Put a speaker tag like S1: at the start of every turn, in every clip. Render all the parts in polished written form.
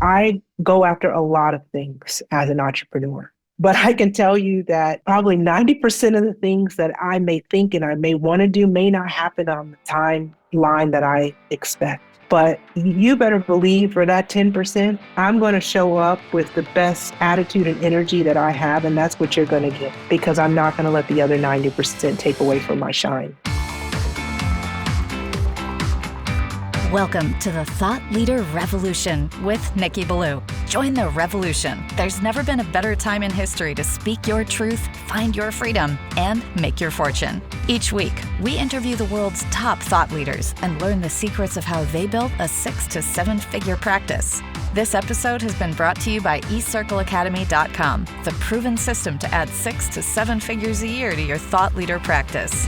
S1: I go after a lot of things as an entrepreneur. But I can tell you that probably 90% of the things that I may think and I may want to do may not happen on the timeline that I expect. But you better believe for that 10%, I'm going to show up with the best attitude and energy that I have. And that's what you're going to get because I'm not going to let the other 90% take away from my shine.
S2: Welcome to the Thought Leader Revolution with Nikki Ballou. Join the revolution. There's never been a better time in history to speak your truth, find your freedom, and make your fortune. Each week, we interview the world's top thought leaders and learn the secrets of how they built a 6 to 7 figure practice. This episode has been brought to you by eCircleacademy.com, the proven system to add 6 to 7 figures a year to your thought leader practice.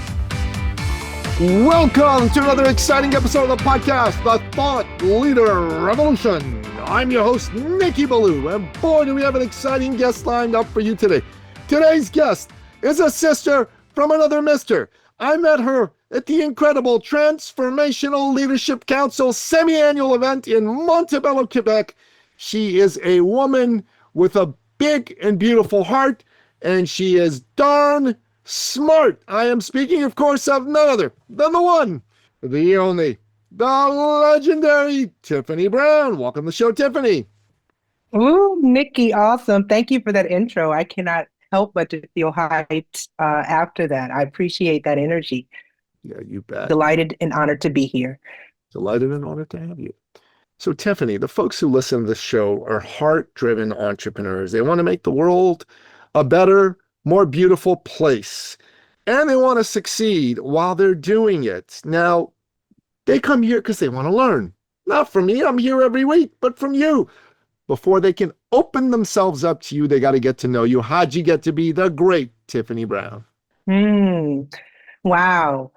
S3: Welcome to another exciting episode of the podcast, The Thought Leader Revolution. I'm your host, Nikki Ballou, and boy, do we have an exciting guest lined up for you today. Today's guest is a sister from another mister. I met her at the incredible Transformational Leadership Council semi-annual event in Montebello, Quebec. She is a woman with a big and beautiful heart, and she is darn smart. I am speaking, of course, of none other than the one, the only, the legendary Tiffani Brown. Welcome to the show, Tiffani.
S1: Ooh, Nikki, awesome. Thank you for that intro. I cannot help but to feel hyped after that. I appreciate that energy.
S3: Yeah, you bet.
S1: Delighted and honored to be here.
S3: Delighted and honored to have you. So, Tiffani, the folks who listen to this show are heart-driven entrepreneurs. They want to make the world a better, more beautiful place. And they want to succeed while they're doing it. Now, they come here because they want to learn. Not from me, I'm here every week, but from you. Before they can open themselves up to you, they got to get to know you. How'd you get to be the great Tiffani Brown?
S1: Wow.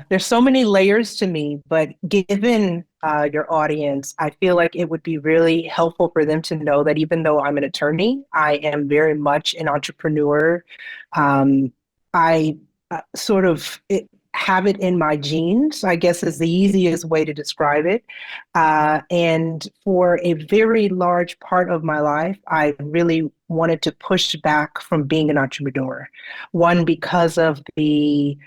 S1: There's so many layers to me, but given your audience, I feel like it would be really helpful for them to know that even though I'm an attorney, I am very much an entrepreneur. I sort of have it in my genes, I guess is the easiest way to describe it. And for a very large part of my life, I really wanted to push back from being an entrepreneur. One, because of the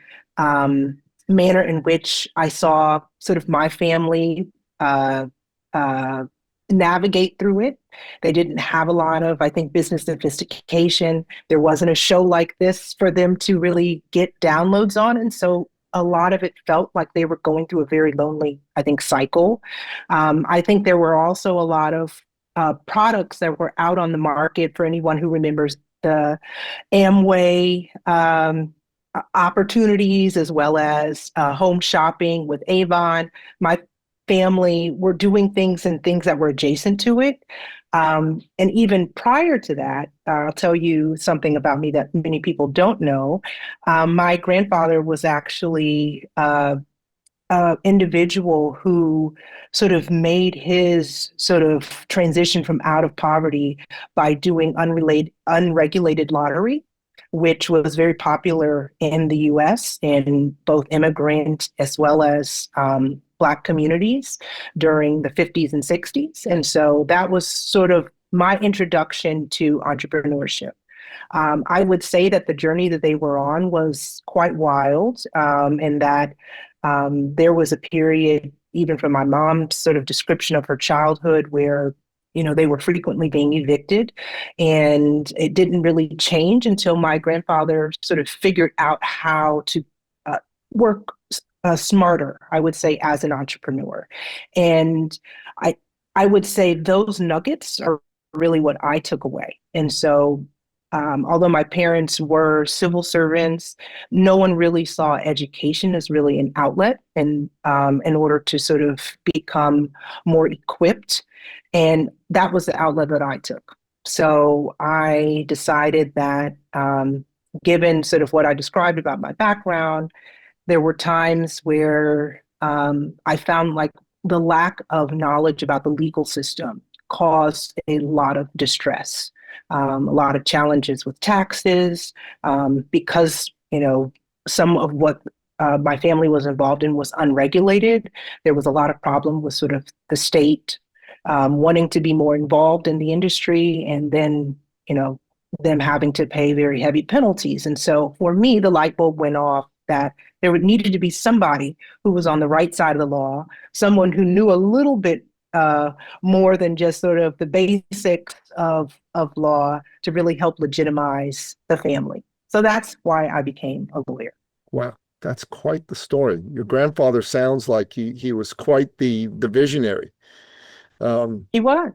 S1: manner in which I saw sort of my family navigate through it. They didn't have a lot of, I think, business sophistication. There wasn't a show like this for them to really get downloads on. And so a lot of it felt like they were going through a very lonely, I think, cycle. I think there were also a lot of products that were out on the market for anyone who remembers the Amway opportunities, as well as home shopping with Avon. My family were doing things and things that were adjacent to it. And even prior to that, I'll tell you something about me that many people don't know. My grandfather was actually an individual who sort of made his sort of transition from out of poverty by doing unregulated lottery, which was very popular in the US in both immigrant as well as Black communities during the 50s and 60s. And so that was sort of my introduction to entrepreneurship. I would say that the journey that they were on was quite wild, and that there was a period, even from my mom's sort of description of her childhood, where they were frequently being evicted, and it didn't really change until my grandfather sort of figured out how to work smarter, I would say, as an entrepreneur. And I would say those nuggets are really what I took away. And so although my parents were civil servants, no one really saw education as really an outlet and in order to sort of become more equipped. And that was the outlet that I took. So I decided that given sort of what I described about my background, there were times where I found like the lack of knowledge about the legal system caused a lot of distress, a lot of challenges with taxes, because, some of what my family was involved in was unregulated. There was a lot of problem with sort of the state wanting to be more involved in the industry, and then, them having to pay very heavy penalties. And so for me, the light bulb went off that there would needed to be somebody who was on the right side of the law, someone who knew a little bit more than just sort of the basics of law to really help legitimize the family. So that's why I became a lawyer.
S3: Wow, that's quite the story. Your grandfather sounds like he was quite the visionary.
S1: He was.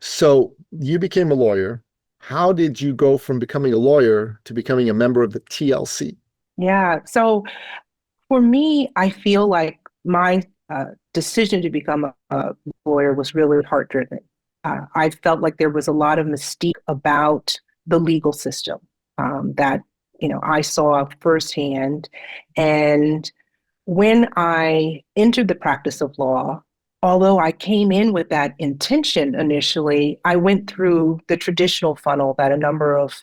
S3: So you became a lawyer. How did you go from becoming a lawyer to becoming a member of the TLC?
S1: Yeah. So for me, I feel like my decision to become a lawyer was really heart-driven. I felt like there was a lot of mystique about the legal system that, I saw firsthand. And when I entered the practice of law, although I came in with that intention initially, I went through the traditional funnel that a number of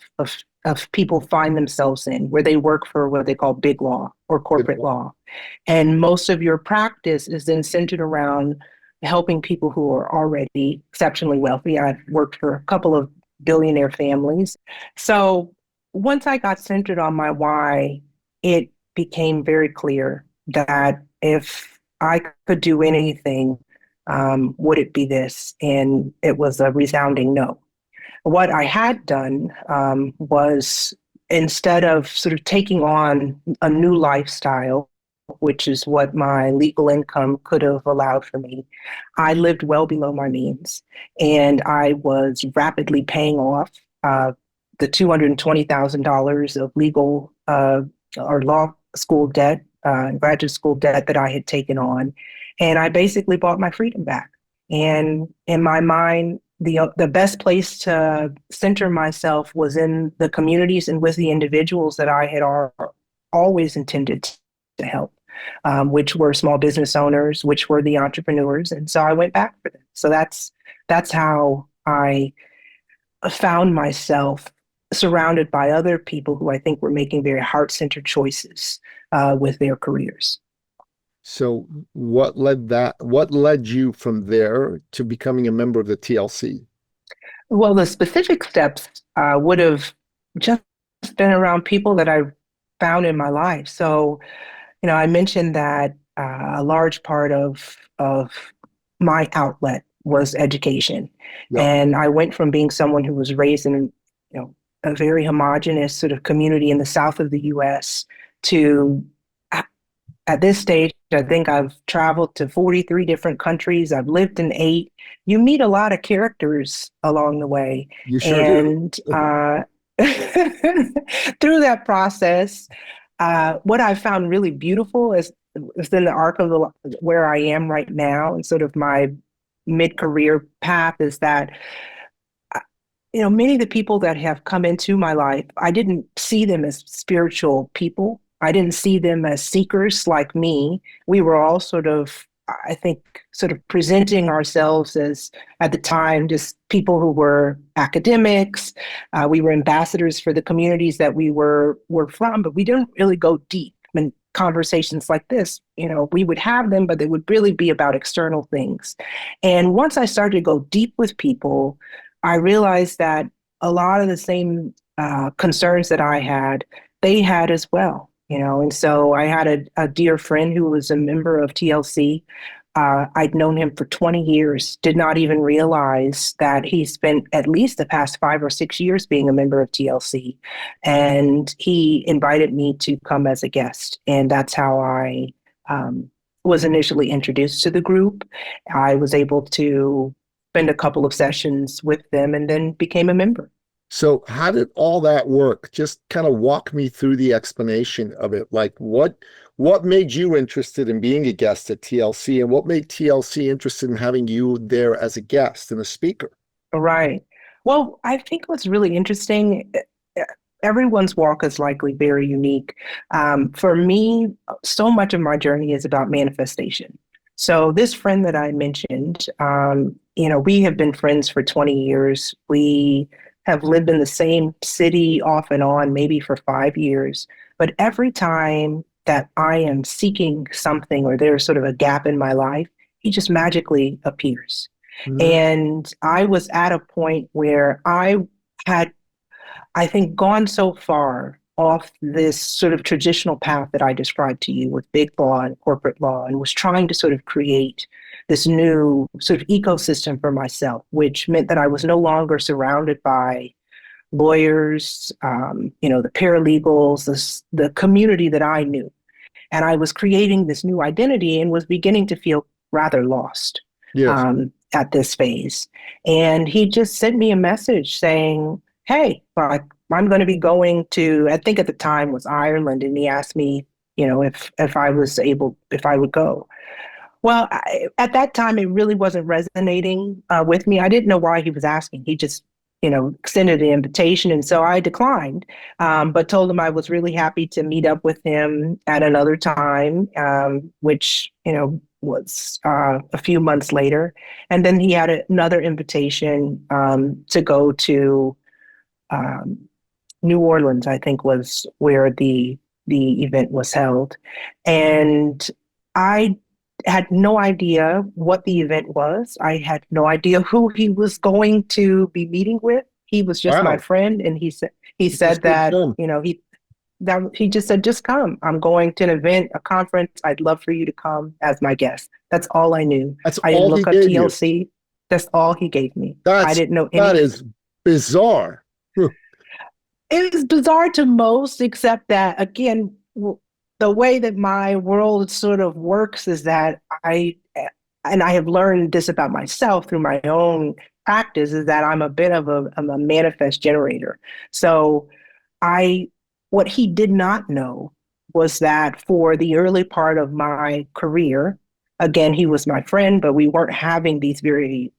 S1: people find themselves in, where they work for what they call big law or corporate law. And most of your practice is then centered around helping people who are already exceptionally wealthy. I've worked for a couple of billionaire families. So once I got centered on my why, it became very clear that if I could do anything, would it be this? And it was a resounding no. What I had done was, instead of sort of taking on a new lifestyle, which is what my legal income could have allowed for me, I lived well below my means. And I was rapidly paying off the $220,000 of legal or law school debt, graduate school debt that I had taken on. And I basically bought my freedom back. And in my mind, the best place to center myself was in the communities and with the individuals that I had always intended to help, which were small business owners, which were the entrepreneurs. And so I went back for them. So that's how I found myself surrounded by other people who I think were making very heart-centered choices with their careers.
S3: So what led you from there to becoming a member of the TLC?
S1: Well, the specific steps would have just been around people that I found in my life. So, I mentioned that a large part of my outlet was education.
S3: Yeah.
S1: And I went from being someone who was raised in, a very homogenous sort of community in the south of the US to, at this stage, I think I've traveled to 43 different countries. I've lived in 8. You meet a lot of characters along the way.
S3: You sure
S1: and through that process, what I found really beautiful is within the arc of where I am right now and sort of my mid-career path is that, many of the people that have come into my life, I didn't see them as spiritual people. I didn't see them as seekers like me. We were all sort of presenting ourselves as, at the time, just people who were academics. We were ambassadors for the communities that we were from, but we didn't really go deep. In conversations like this, we would have them, but they would really be about external things. And once I started to go deep with people, I realized that a lot of the same concerns that I had, they had as well. And so I had a dear friend who was a member of TLC. I'd known him for 20 years, did not even realize that he spent at least the past 5 or 6 years being a member of TLC. And he invited me to come as a guest. And that's how I was initially introduced to the group. I was able to spend a couple of sessions with them and then became a member.
S3: So how did all that work? Just kind of walk me through the explanation of it. Like what made you interested in being a guest at TLC, and what made TLC interested in having you there as a guest and a speaker?
S1: Right. Well, I think what's really interesting, everyone's walk is likely very unique. For me, so much of my journey is about manifestation. So this friend that I mentioned, we have been friends for 20 years. We have lived in the same city off and on, maybe for 5 years. But every time that I am seeking something or there's sort of a gap in my life, he just magically appears.
S3: Mhm.
S1: And I was at a point where had, I think, gone so far off this sort of traditional path that I described to you with big law and corporate law, and was trying to sort of create this new sort of ecosystem for myself, which meant that I was no longer surrounded by lawyers, the paralegals, the community that I knew. And I was creating this new identity and was beginning to feel rather lost
S3: Yes.
S1: at this phase. And he just sent me a message saying, hey, like, I'm going to be going to, I think at the time was Ireland. And he asked me, if I was able, if I would go. Well, at that time, it really wasn't resonating with me. I didn't know why he was asking. He just, extended the invitation. And so I declined, but told him I was really happy to meet up with him at another time, which, was a few months later. And then he had another invitation to go to New Orleans, I think was where the event was held. And I had no idea what the event was. I had no idea who he was going to be meeting with. He was just my
S3: Wow.
S1: friend, and he
S3: Just
S1: said
S3: good
S1: that
S3: film.
S1: he just said, just come. I'm going to an event, a conference. I'd love for you to come as my guest. That's all I knew.
S3: That's
S1: I didn't
S3: all he
S1: look up
S3: gave you.
S1: TLC. That's all he gave me. I
S3: That's
S1: didn't know
S3: that
S1: anything.
S3: is bizarre.
S1: It was bizarre to most, except that, again, the way that my world sort of works is that and I have learned this about myself through my own practice, is that I'm a bit of I'm a manifest generator. So what he did not know was that for the early part of my career, again, he was my friend, but we weren't having these very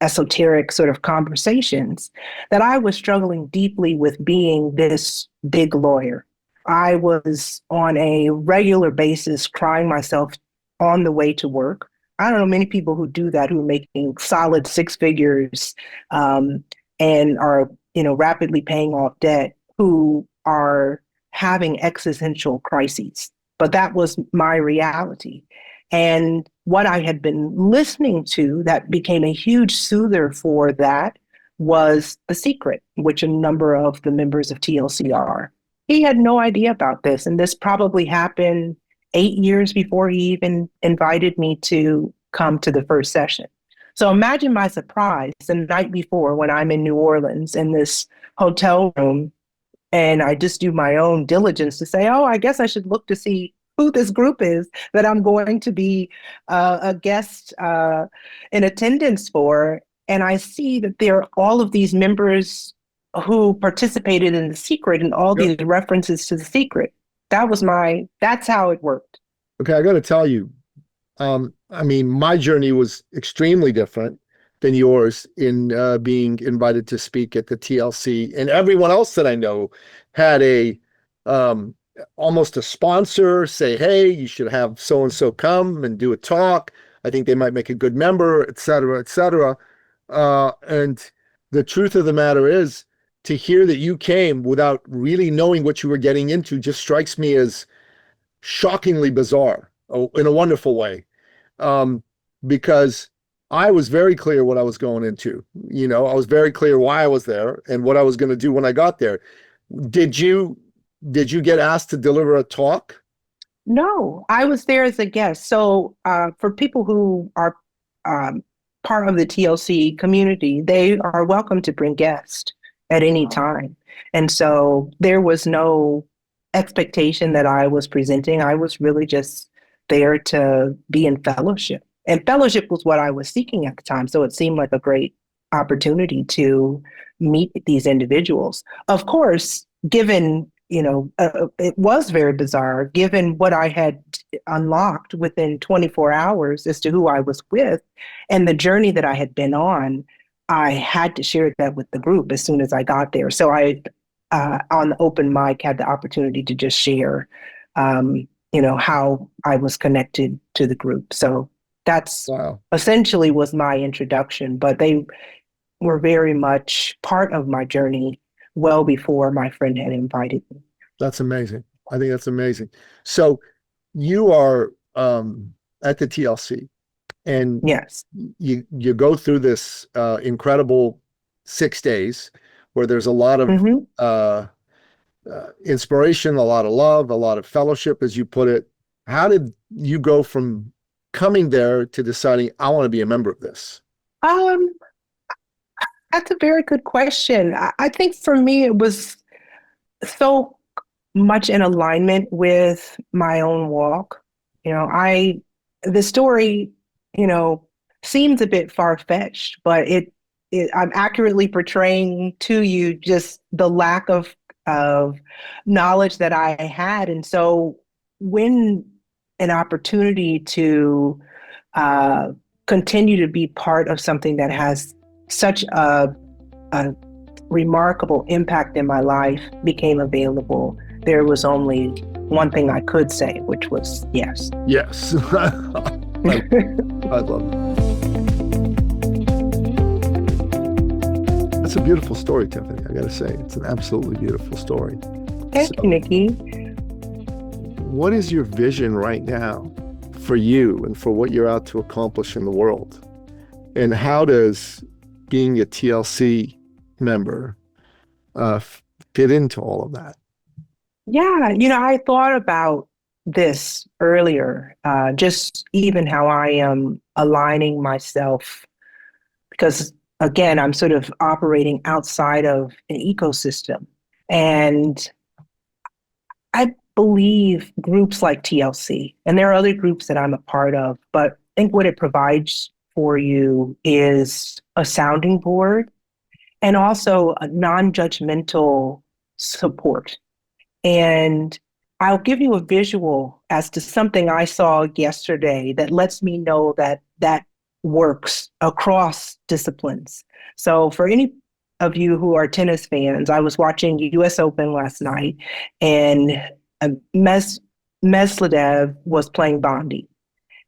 S1: esoteric sort of conversations, that I was struggling deeply with being this big lawyer. I was on a regular basis crying myself on the way to work. I don't know many people who do that, who are making solid six figures, and are, rapidly paying off debt, who are having existential crises. But that was my reality. And what I had been listening to that became a huge soother for that was The Secret, which a number of the members of TLC are. He had no idea about this. And this probably happened 8 years before he even invited me to come to the first session. So imagine my surprise the night before when I'm in New Orleans in this hotel room, and I just do my own diligence to say, oh, I guess I should look to see who this group is that I'm going to be a guest in attendance for. And I see that there are all of these members who participated in The Secret and all
S3: Yep.
S1: these references to The Secret. That's how it worked.
S3: Okay, I got to tell you, I mean, my journey was extremely different than yours in being invited to speak at the TLC. And everyone else that I know had almost a sponsor say, hey, you should have so-and-so come and do a talk. I think they might make a good member, et cetera, et cetera. And the truth of the matter is, to hear that you came without really knowing what you were getting into just strikes me as shockingly bizarre, in a wonderful way. Because I was very clear what I was going into. I was very clear why I was there and what I was going to do when I got there. Did you get asked to deliver a talk?
S1: No, I was there as a guest. So for people who are part of the TLC community, they are welcome to bring guests at any time. And so there was no expectation that I was presenting. I was really just there to be in fellowship. And fellowship was what I was seeking at the time. So it seemed like a great opportunity to meet these individuals. Of course, given, it was very bizarre, given what I had unlocked within 24 hours as to who I was with and the journey that I had been on. I had to share that with the group as soon as I got there. So I, on the open mic, had the opportunity to just share, how I was connected to the group. So that's
S3: Wow.
S1: essentially was my introduction, but they were very much part of my journey well before my friend had invited me.
S3: That's amazing. I think that's amazing. So you are at the TLC. And
S1: Yes.
S3: you go through this incredible 6 days where there's a lot of inspiration, a lot of love, a lot of fellowship, as you put it. How did you go from coming there to deciding, I want to be a member of this?
S1: Um, that's a very good question. I think for me, it was so much in alignment with my own walk. The story, you know, seems a bit far-fetched, but I'm accurately portraying to you just the lack of knowledge that I had. And so when an opportunity to uh, continue to be part of something that has such a remarkable impact in my life became available, there was only one thing I could say, which was yes.
S3: Yes. I love it. That's a beautiful story, Tiffani. I got to say, it's an absolutely beautiful story.
S1: Thank you, Nikki.
S3: What is your vision right now for you and for what you're out to accomplish in the world? And how does being a TLC member fit into all of that?
S1: Yeah, I thought about this earlier, just even how I am aligning myself, because again, I'm sort of operating outside of an ecosystem. And I believe groups like TLC, and there are other groups that I'm a part of, but I think what it provides for you is a sounding board and also a non-judgmental support. And I'll give you a visual as to something I saw yesterday that lets me know that that works across disciplines. So for any of you who are tennis fans, I was watching US Open last night, and Medvedev was playing Bondi,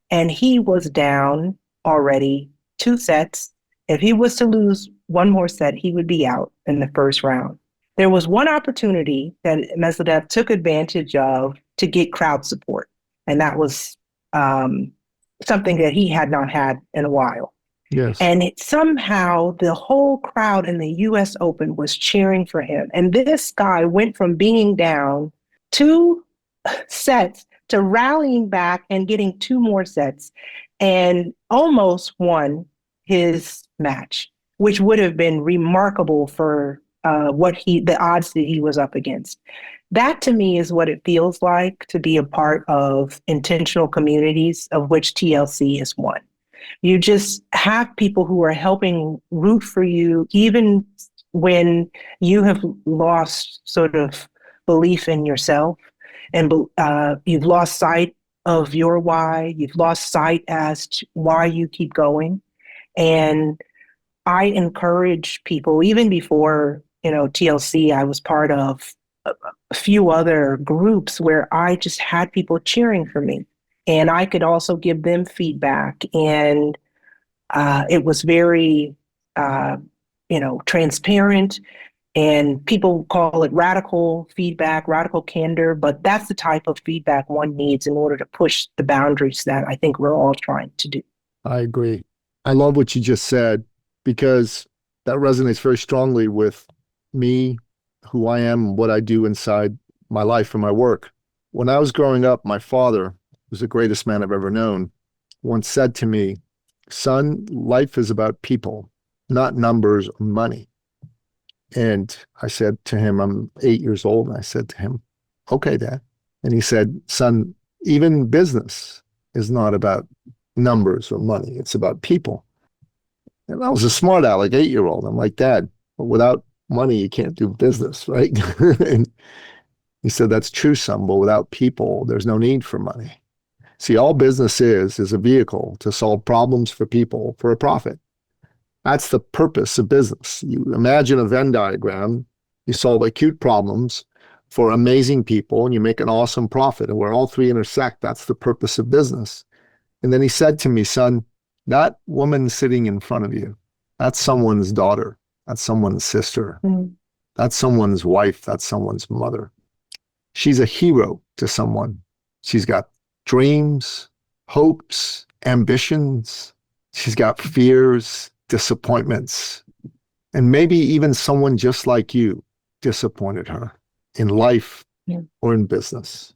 S1: and he was down already 2 sets. If he was to lose one more set, he would be out in the first round. There was one opportunity that Medvedev took advantage of to get crowd support, and that was something that he had not had in a while.
S3: Yes.
S1: And somehow the whole crowd in the US Open was cheering for him. And this guy went from being down 2 sets to rallying back and getting 2 more sets and almost won his match, which would have been remarkable for the odds that he was up against. That to me is what it feels like to be a part of intentional communities, of which TLC is one. You just have people who are helping root for you, even when you have lost sort of belief in yourself, and you've lost sight of your why, you've lost sight as to why you keep going. And I encourage people, even before, TLC, I was part of a few other groups where I just had people cheering for me, and I could also give them feedback. And it was very, transparent, and people call it radical feedback, radical candor, but that's the type of feedback one needs in order to push the boundaries that I think we're all trying to do.
S3: I agree. I love what you just said, because that resonates very strongly with me, who I am, what I do inside my life and my work. When I was growing up, my father, who's the greatest man I've ever known, once said to me, "Son, life is about people, not numbers or money." And I said to him, I'm 8 years old, and I said to him, "Okay, Dad." And he said, "Son, even business is not about numbers or money. It's about people." And I was a smart aleck, 8-year-old. I'm like, "Dad, but without money, you can't do business, right?" And he said, "That's true, son, but without people, there's no need for money." See, all business is a vehicle to solve problems for people for a profit. That's the purpose of business. You imagine a Venn diagram, you solve acute problems for amazing people, and you make an awesome profit. And where all three intersect, that's the purpose of business. And then he said to me, "Son, that woman sitting in front of you, that's someone's daughter. That's someone's sister.
S1: Mm.
S3: That's someone's wife. That's someone's mother. She's a hero to someone. She's got dreams, hopes, ambitions. She's got fears, disappointments, and maybe even someone just like you disappointed her in life or in business.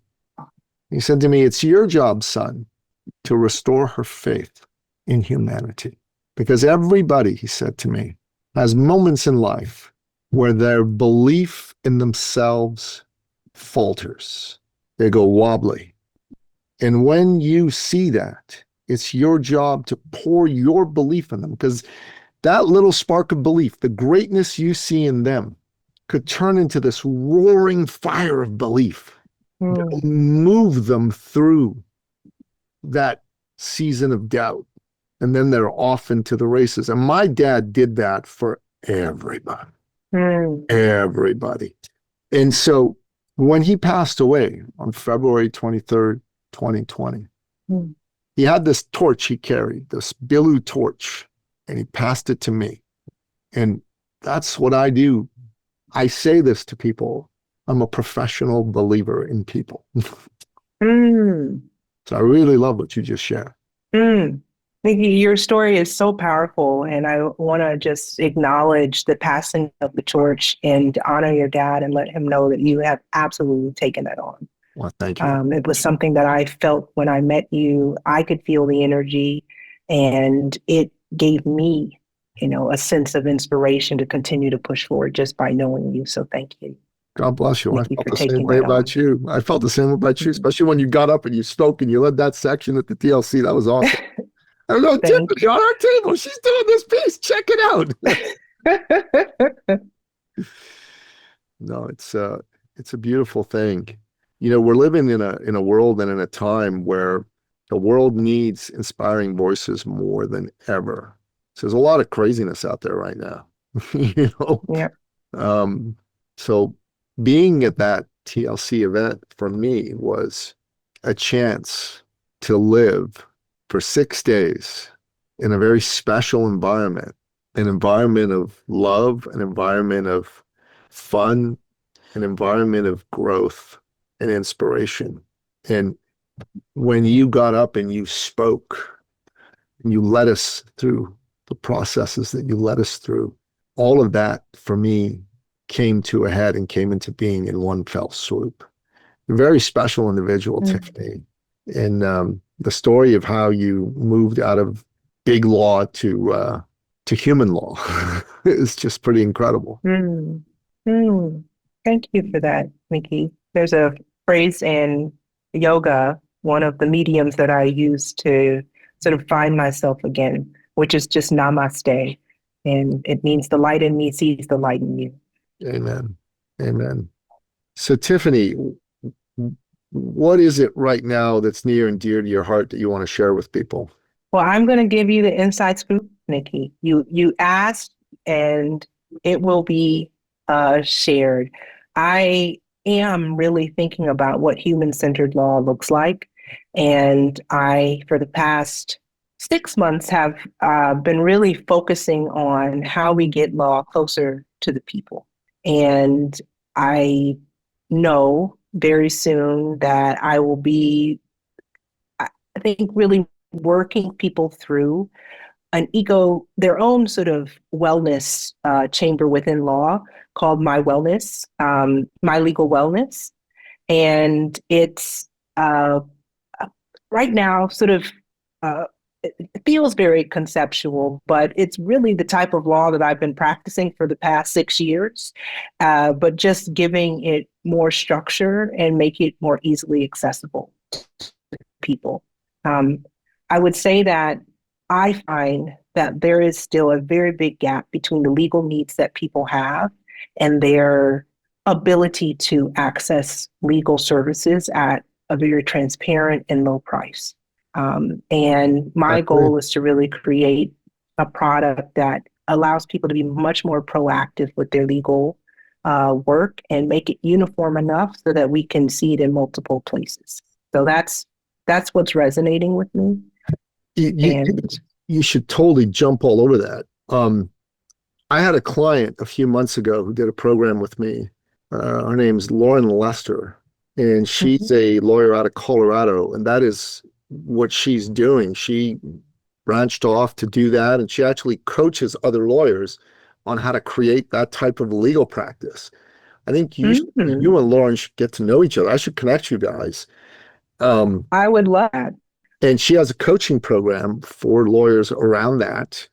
S3: He said to me, it's your job, son, to restore her faith in humanity. Because everybody, he said to me, has moments in life where their belief in themselves falters. They go wobbly. And when you see that, it's your job to pour your belief in them, because that little spark of belief, the greatness you see in them, could turn into this roaring fire of belief that will move them through that season of doubt. And then they're off into the races. And my dad did that for everybody. Everybody. And so when he passed away on February 23rd, 2020, he had this torch he carried, this Bilu torch, and he passed it to me. And that's what I do. I say this to people. I'm a professional believer in people. So I really love what you just shared.
S1: Nikki, your story is so powerful, and I want to just acknowledge the passing of the torch and honor your dad and let him know that you have absolutely taken that on.
S3: Well, thank you.
S1: It was something that I felt when I met you. I could feel the energy, and it gave me, a sense of inspiration to continue to push forward just by knowing you. So thank you.
S3: God bless you.
S1: Thank
S3: I
S1: you
S3: felt
S1: for
S3: the same
S1: taking
S3: way
S1: that
S3: about
S1: on.
S3: you. I felt the same way about you, especially when you got up and you spoke and you led that section at the TLC. That was awesome. I don't know,
S1: Thank
S3: Tiffani on our table. She's doing this piece. Check it out. No, it's a beautiful thing. We're living in a world and in a time where the world needs inspiring voices more than ever. So there's a lot of craziness out there right now.
S1: Yeah.
S3: So being at that TLC event for me was a chance to live for 6 days in a very special environment, an environment of love, an environment of fun, an environment of growth and inspiration. And when you got up and you spoke and you led us through the processes that you led us through, all of that for me came to a head and came into being in one fell swoop. A very special individual, Tiffani. And the story of how you moved out of big law to human law is just pretty incredible.
S1: Thank you for that, Nikki. There's a phrase in yoga, one of the mediums that I use to sort of find myself again, which is just namaste. And it means the light in me sees the light in you.
S3: Amen. Amen. So Tiffani, what is it right now that's near and dear to your heart that you want to share with people?
S1: Well, I'm going to give you the inside scoop, Nikki. You asked, and it will be shared. I am really thinking about what human-centered law looks like. And I, for the past 6 months, have been really focusing on how we get law closer to the people. And I know very soon that I will be, I think, really working people through their own sort of wellness chamber within law called My Wellness, My Legal Wellness. And it's right now sort of, it feels very conceptual, but it's really the type of law that I've been practicing for the past 6 years, but just giving it more structure and make it more easily accessible to people. I would say that I find that there is still a very big gap between the legal needs that people have and their ability to access legal services at a very transparent and low price. And my goal is to really create a product that allows people to be much more proactive with their legal work and make it uniform enough so that we can see it in multiple places. So that's what's resonating with me.
S3: You should totally jump all over that. I had a client a few months ago who did a program with me. Her name's Lauren Lester, and she's a lawyer out of Colorado, and that is what she's doing. She branched off to do that, and she actually coaches other lawyers on how to create that type of legal practice. I think
S1: Mhm.
S3: you and Lauren should get to know each other. I should connect you guys. Um,
S1: I would love that.
S3: and she has a coaching program for lawyers around that.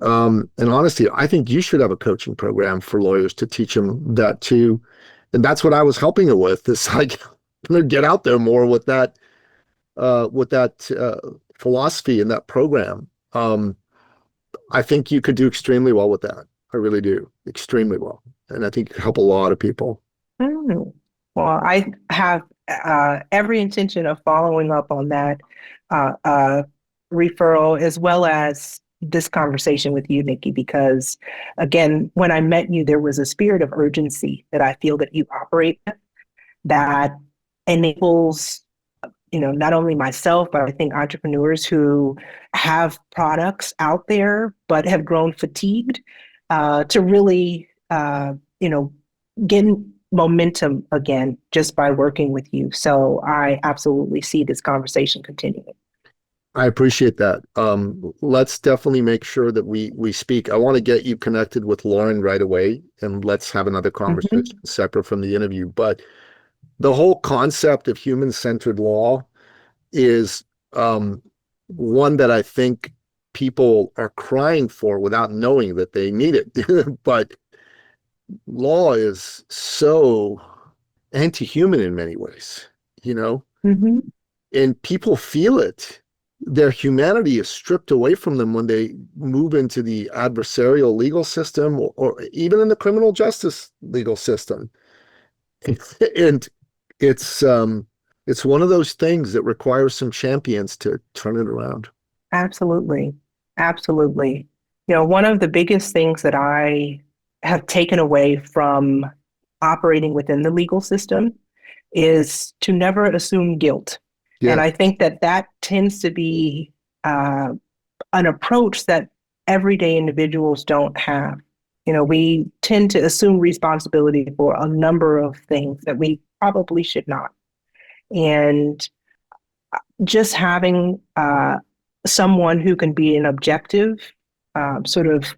S3: And honestly, I think you should have a coaching program for lawyers to teach them that too. And that's what I was helping her with. Is like get out there more with that philosophy and that program. I think you could do extremely well with that. I really do, extremely well, and I think it could help a lot of people.
S1: Mm. Well, I have every intention of following up on that referral as well as this conversation with you, Nikki, because again, when I met you, there was a spirit of urgency that I feel that you operate with that enables, not only myself, but I think entrepreneurs who have products out there but have grown fatigued to really, get momentum again just by working with you. So I absolutely see this conversation continuing.
S3: I appreciate that. Let's definitely make sure that we speak. I want to get you connected with Lauren right away, and let's have another
S1: Mhm.
S3: conversation separate from the interview. But the whole concept of human-centered law is one that I think people are crying for without knowing that they need it. But law is so anti-human in many ways, you know,
S1: Mhm.
S3: and people feel it. Their humanity is stripped away from them when they move into the adversarial legal system or even in the criminal justice legal system. And it's one of those things that requires some champions to turn it around.
S1: Absolutely. Absolutely. One of the biggest things that I have taken away from operating within the legal system is to never assume guilt. And
S3: Yeah.
S1: I think that that tends to be an approach that everyday individuals don't have. We tend to assume responsibility for a number of things that we probably should not. And just having someone who can be an objective sort of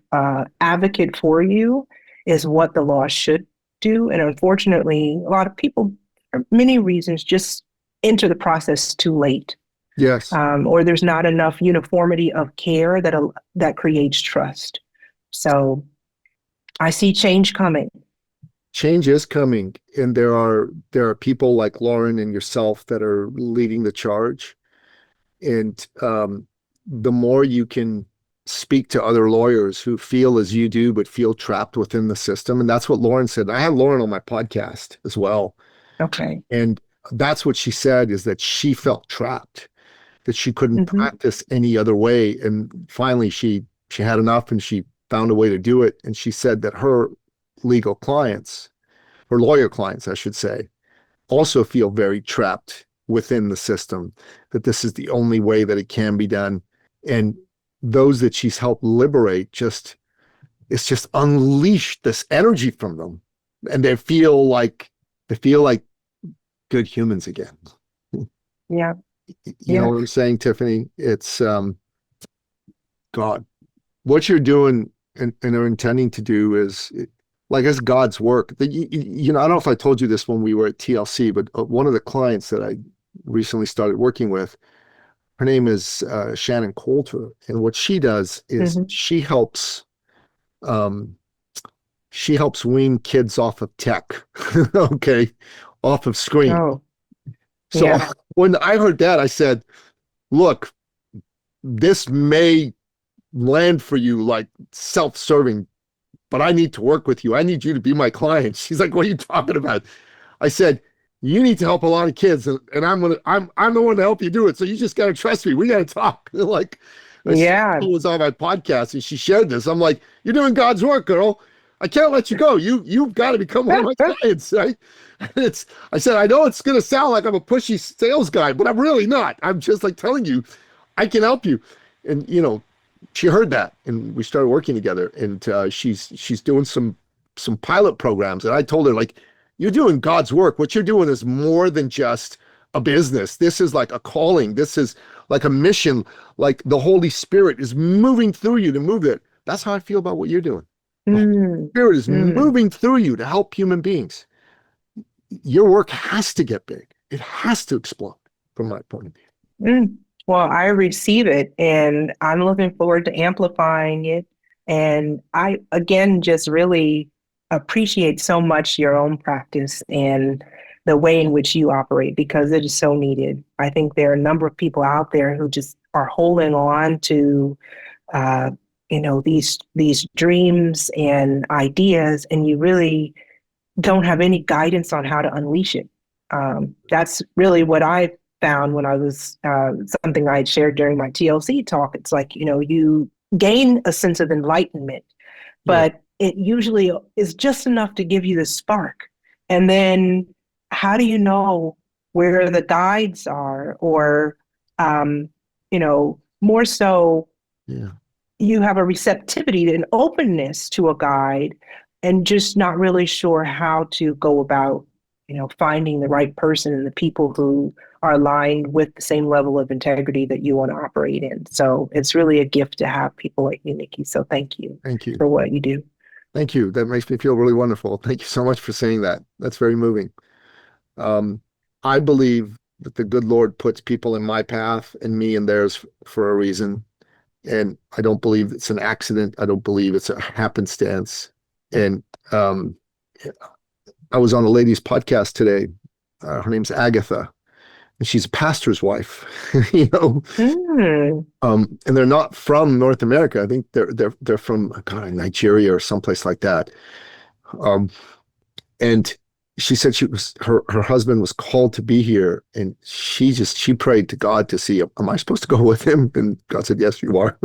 S1: advocate for you is what the law should do. And unfortunately, a lot of people, for many reasons, just enter the process too late.
S3: Yes.
S1: Or there's not enough uniformity of care that creates trust. So I see change coming.
S3: Change is coming, and there are people like Lauren and yourself that are leading the charge. And the more you can speak to other lawyers who feel as you do, but feel trapped within the system. And that's what Lauren said. I had Lauren on my podcast as well.
S1: Okay.
S3: And that's what she said, is that she felt trapped, that she couldn't
S1: Mm-hmm.
S3: practice any other way. And finally she had enough, and she found a way to do it. And she said that her legal clients, her lawyer clients, I should say, also feel very trapped within the system, that this is the only way that it can be done. And those that she's helped liberate, it's just unleashed this energy from them. And they feel like good humans again.
S1: Yeah.
S3: You know what I'm saying, Tiffani? It's God. What you're doing and are intending to do is like it's God's work. I don't know if I told you this when we were at TLC, but one of the clients that I recently started working with, her name is Shannon Coulter, and what she does is
S1: Mm-hmm.
S3: she helps wean kids off of tech, okay, off of screen.
S1: Oh,
S3: So
S1: yeah.
S3: when I heard that, I said, "Look, this may land for you like self-serving, but I need to work with you. I need you to be my client." She's like, "What are you talking about?" I said, "You need to help a lot of kids, and I'm the one to help you do it. So you just gotta trust me. We gotta talk." Like,
S1: Yeah.
S3: she was on my podcast and she shared this. I'm like, "You're doing God's work, girl. I can't let you go. You've got to become one of my clients, right?" I said, "I know it's gonna sound like I'm a pushy sales guy, but I'm really not. I'm just like telling you, I can help you." And she heard that, and we started working together. And she's doing some pilot programs. And I told her, like, "You're doing God's work. What you're doing is more than just a business. This is like a calling. This is like a mission. Like the Holy Spirit is moving through you to move it. That's how I feel about what you're doing. The Holy Spirit is moving through you to help human beings. Your work has to get big. It has to explode, from my point of view.
S1: Well, I receive it, and I'm looking forward to amplifying it. And I, again, just really appreciate so much your own practice and the way in which you operate, because it is so needed. I think there are a number of people out there who just are holding on to, these dreams and ideas, and you really don't have any guidance on how to unleash it. That's really what I found when I was something I had shared during my TLC talk. It's like, you gain a sense of enlightenment, but it usually is just enough to give you the spark. And then how do you know where the guides are? Or, more so, you have a receptivity and openness to a guide and just not really sure how to go about, finding the right person and the people who are aligned with the same level of integrity that you want to operate in. So it's really a gift to have people like you, Nikki. So thank you.
S3: Thank you
S1: for what you do.
S3: Thank you. That makes me feel really wonderful. Thank you so much for saying that. That's very moving. I believe that the good Lord puts people in my path and me in theirs for a reason. And I don't believe it's an accident. I don't believe it's a happenstance. And I was on a lady's podcast today. Her name's Agatha, and she's a pastor's wife. And they're not from North America. I think they're from Nigeria or someplace like that. And she said her husband was called to be here, and she prayed to God to see, am I supposed to go with him? And God said, yes, you are.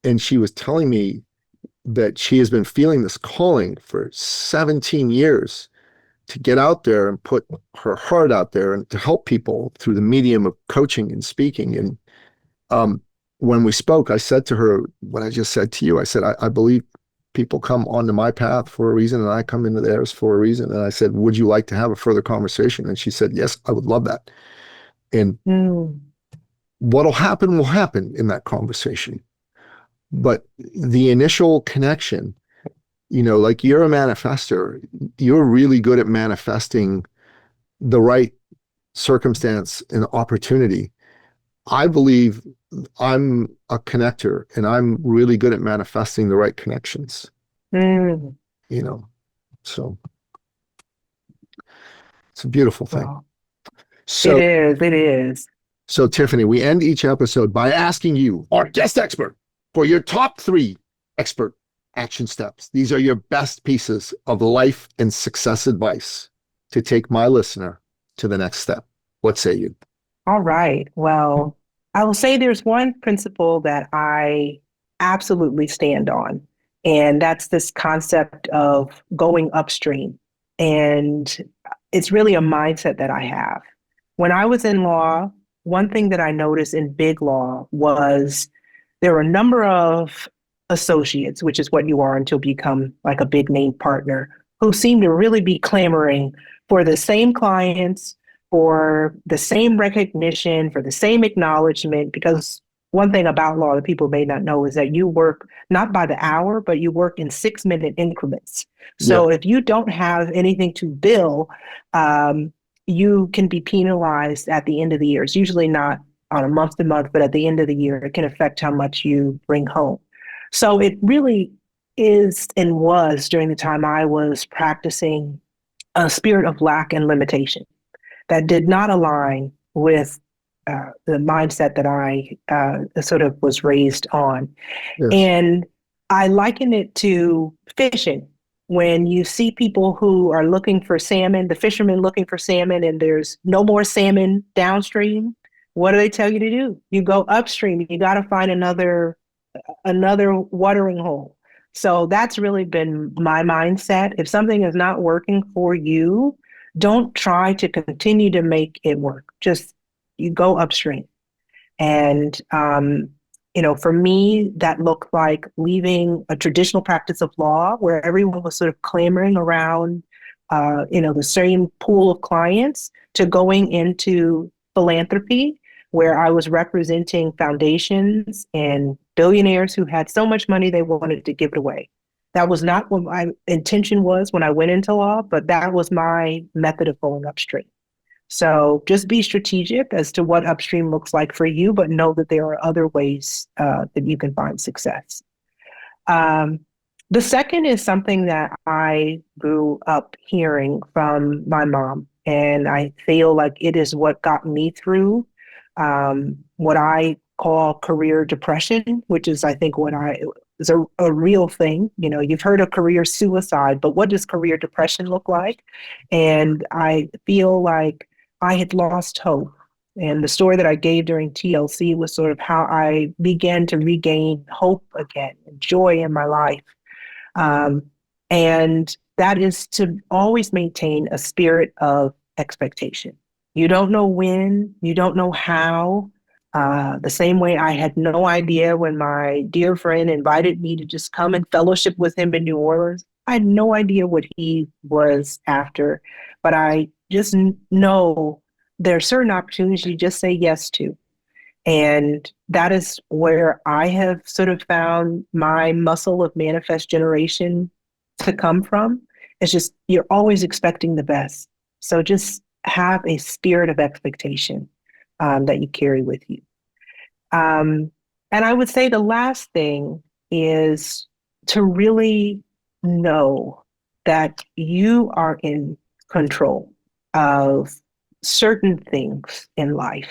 S3: And she was telling me that she has been feeling this calling for 17 years to get out there and put her heart out there and to help people through the medium of coaching and speaking. And when we spoke, I said to her what I just said to you. I said, I believe people come onto my path for a reason, and I come into theirs for a reason. And I said, would you like to have a further conversation? And she said, yes, I would love that. And what'll happen will happen in that conversation. But the initial connection, like you're a manifester, you're really good at manifesting the right circumstance and opportunity. I believe I'm a connector, and I'm really good at manifesting the right connections. So it's a beautiful thing.
S1: Wow.
S3: So
S1: it is.
S3: So Tiffani, we end each episode by asking you, our guest expert, for your top 3 expert action steps. These are your best pieces of life and success advice to take my listener to the next step. What say you?
S1: All right. Well, I will say there's one principle that I absolutely stand on, and that's this concept of going upstream. And it's really a mindset that I have. When I was in law, one thing that I noticed in big law was there were a number of associates, which is what you are until you become like a big name partner, who seem to really be clamoring for the same clients, for the same recognition, for the same acknowledgement. Because one thing about law that people may not know is that you work not by the hour, but you work in 6-minute increments. So if you don't have anything to bill, you can be penalized at the end of the year. It's usually not on a month to month, but at the end of the year, it can affect how much you bring home. So it really is and was during the time I was practicing a spirit of lack and limitation that did not align with the mindset that I sort of was raised on. Yes. And I liken it to fishing. When you see people who are looking for salmon, the fishermen looking for salmon, and there's no more salmon downstream, what do they tell you to do? You go upstream. You got to find another watering hole. So that's really been my mindset. If something is not working for you, don't try to continue to make it work. Just you go upstream. And, for me, that looked like leaving a traditional practice of law where everyone was sort of clamoring around the same pool of clients to going into philanthropy, where I was representing foundations and billionaires who had so much money they wanted to give it away. That was not what my intention was when I went into law, but that was my method of going upstream. So just be strategic as to what upstream looks like for you, but know that there are other ways that you can find success. The second is something that I grew up hearing from my mom, and I feel like it is what got me through what I call career depression, which is, I think, is a real thing. You've heard of career suicide, but what does career depression look like? And I feel like I had lost hope. And the story that I gave during TLC was sort of how I began to regain hope again and joy in my life. And that is to always maintain a spirit of expectation. You don't know when, you don't know how. The same way I had no idea when my dear friend invited me to just come and fellowship with him in New Orleans. I had no idea what he was after, but I just know there are certain opportunities you just say yes to. And that is where I have sort of found my muscle of manifest generation to come from. It's just, you're always expecting the best. So just have a spirit of expectation that you carry with you. And I would say the last thing is to really know that you are in control of certain things in life.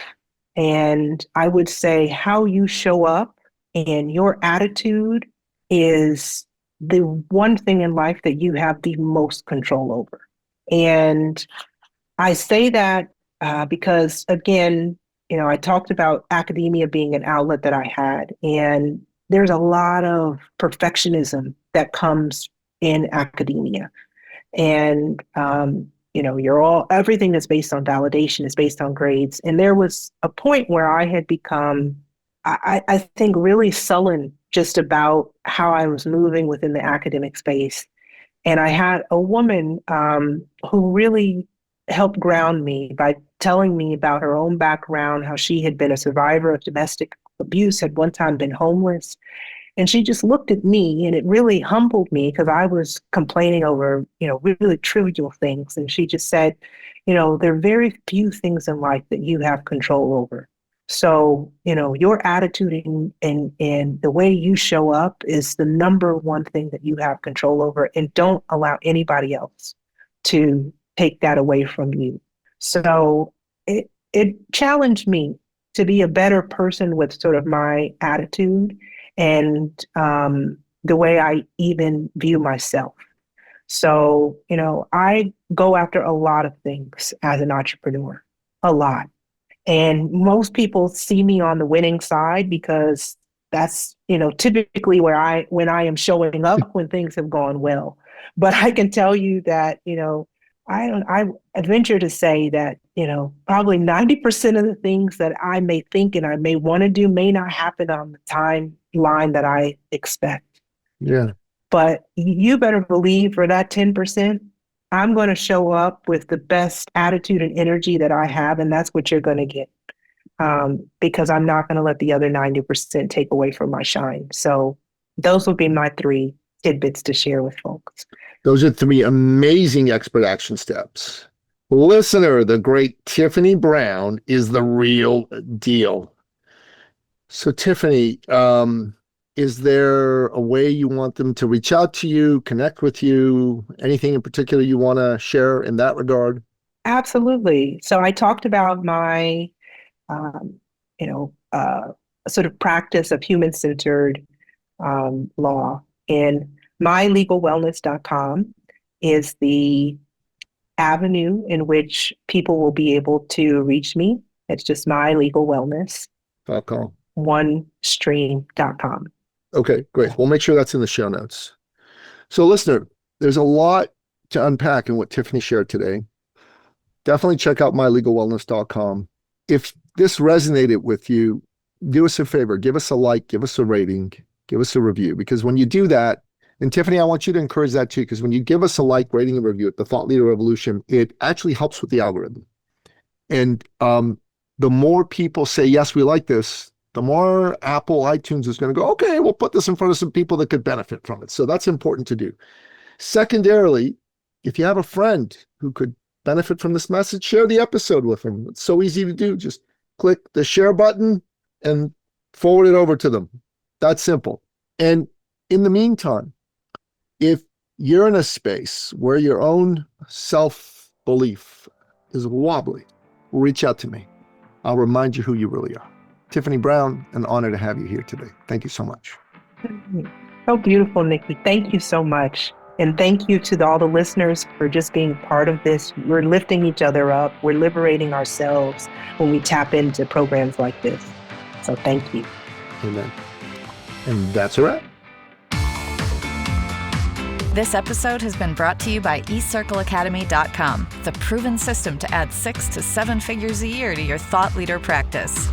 S1: And I would say how you show up and your attitude is the one thing in life that you have the most control over. And I say that because, again, I talked about academia being an outlet that I had, and there's a lot of perfectionism that comes in academia. And everything that's based on validation is based on grades. And there was a point where I had become, I think, really sullen just about how I was moving within the academic space. And I had a woman who really helped ground me by telling me about her own background, how she had been a survivor of domestic abuse, had one time been homeless. And she just looked at me, and it really humbled me because I was complaining over, really trivial things. And she just said, there are very few things in life that you have control over. So, your attitude and the way you show up is the number one thing that you have control over, and don't allow anybody else to take that away from you. So it challenged me to be a better person with sort of my attitude and the way I even view myself. So, I go after a lot of things as an entrepreneur, a lot. And most people see me on the winning side because that's, typically when I am showing up when things have gone well. But I can tell you that, I venture to say that, probably 90% of the things that I may think and I may want to do may not happen on the timeline that I expect.
S3: Yeah.
S1: But you better believe for that 10%, I'm going to show up with the best attitude and energy that I have, and that's what you're going to get. Because I'm not going to let the other 90% take away from my shine. So those would be my 3 tidbits to share with folks.
S3: Those are 3 amazing expert action steps. Listener, the great Tiffani Brown is the real deal. So Tiffani, is there a way you want them to reach out to you, connect with you? Anything in particular you want to share in that regard?
S1: Absolutely. So I talked about my, sort of practice of human-centered law, and mylegalwellness.com is the avenue in which people will be able to reach me. It's just mylegalwellness.com. onestream.com.
S3: Okay, great. We'll make sure that's in the show notes. So listener, there's a lot to unpack in what Tiffani shared today. Definitely check out mylegalwellness.com. If this resonated with you, do us a favor, give us a like, give us a rating, give us a review, because when you do that, And Tiffani, I want you to encourage that too, because when you give us a like, rating, and review at the Thought Leader Revolution, it actually helps with the algorithm. And the more people say, yes, we like this, the more Apple iTunes is going to go, okay, we'll put this in front of some people that could benefit from it. So that's important to do. Secondarily, if you have a friend who could benefit from this message, share the episode with them. It's so easy to do. Just click the share button and forward it over to them. That's simple. And in the meantime, if you're in a space where your own self-belief is wobbly, reach out to me. I'll remind you who you really are. Tiffani Brown, an honor to have you here today. Thank you so much.
S1: So beautiful, Nikki. Thank you so much. And thank you to all the listeners for just being part of this. We're lifting each other up. We're liberating ourselves when we tap into programs like this. So thank you.
S3: Amen. And that's a wrap.
S2: This episode has been brought to you by eCircleAcademy.com, the proven system to add 6 to 7 figures a year to your thought leader practice.